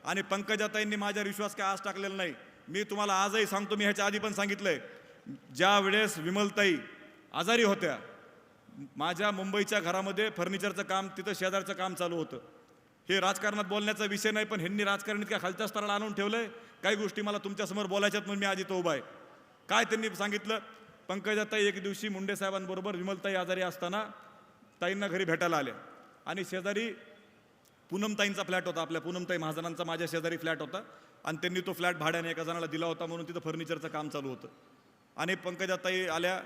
आणि पंकजाताईंनी माझ्यावर विश्वास काय आज टाकलेला नाही. मी तुम्हाला आजही सांगतो, मी ह्याच्या आधी पण सांगितलंय, ज्या वेळेस विमलताई आजारी होत्या, माझ्या मुंबईच्या घरामध्ये फर्निचरचं काम, तिथं शेजारचं काम चालू होतं. हे राजकारणात बोलण्याचा विषय नाही, पण ह्यांनी राजकारण इतक्या खालच्या स्तराला आणून ठेवलंय. काही गोष्टी मला तुमच्यासमोर बोलायच्यात म्हणून मी आज इथं उभा आहे. काय त्यांनी सांगितलं, पंकजाताई एक दिवशी मुंडे साहेबांबरोबर विमलताई आजारी असताना ताईंना घरी भेटायला आल्या आणि शेजारी पूनमताईंचा फ्लॅट होता, आपल्या पूनमताई महाजनांचा माझ्या शेजारी फ्लॅट होता आणि त्यांनी तो फ्लॅट भाड्याने एका जणाला दिला होता, म्हणून तिथं फर्निचरचं काम चालू होतं. आणि पंकजाताई आल्या,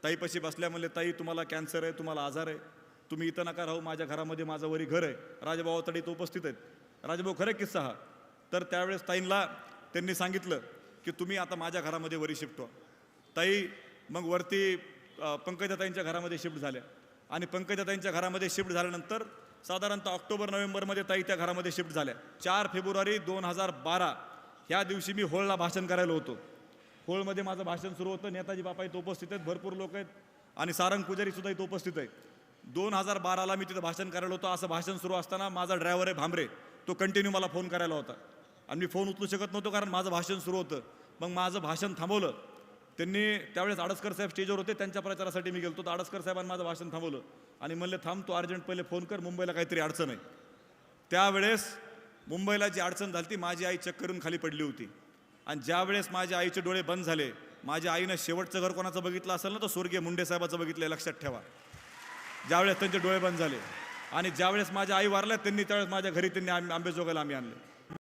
ताईपाशी बसल्या, म्हणले ताई तुम्हाला कॅन्सर आहे, तुम्हाला आजार आहे, तुम्ही इथं नका राहू, माझ्या घरामध्ये माझं वरी घर आहे. राजभाऊ तडे इथं उपस्थित आहेत. राजभाऊ खरं किस्सा हा. तर त्यावेळेस ताईंना त्यांनी सांगितलं की तुम्ही आता माझ्या घरामध्ये वरी शिफ्ट व्हा. ताई मग वरती पंकजाताईंच्या घरामध्ये शिफ्ट झाल्या आणि पंकजाताईंच्या घरामध्ये शिफ्ट झाल्यानंतर साधारणतः ऑक्टोबर-नोव्हेंबरमध्ये ताई त्या घरामध्ये शिफ्ट झाल्या. 4 फेब्रुवारी 2012 ह्या दिवशी मी होळला भाषण करायला होतो. होळमध्ये माझं भाषण सुरू होतं. नेताजी बापा इथं उपस्थित आहेत, भरपूर लोक आहेत आणि सारंग पुजारी सुद्धा इथं उपस्थित आहे. 2012ला मी तिथं भाषण करायला होतो. असं भाषण सुरू असताना माझा ड्रायव्हर आहे भांबरे, तो कंटिन्यू मला फोन करायला होता आणि मी फोन उचलू शकत नव्हतो कारण माझं भाषण सुरू होतं. मग माझं भाषण थांबवलं त्यांनी. त्यावेळेस आडसकर साहेब स्टेजवर होते, त्यांच्या प्रचारासाठी मी गेलो. तर आडसकर साहेबांनी माझं भाषण थांबवलं आणि म्हणले थांब, तू अर्जंट पहिले फोन कर, मुंबईला काहीतरी अडचण आहे. त्यावेळेस मुंबईला जी अडचण झाली ती, माझी आई चक्करून खाली पडली होती आणि ज्यावेळेस माझ्या आईचे डोळे बंद झाले, माझ्या आईनं शेवटचं घर कोणाचं बघितलं असेल ना, तर स्वर्गीय मुंडे साहेबाचं बघितलं, लक्षात ठेवा. ज्यावेळेस त्यांचे डोळे बंद झाले आणि ज्यावेळेस माझ्या आई वारल्या, त्यावेळेस माझ्या घरी त्यांनी आंबेजोगाईला आम्ही आणले.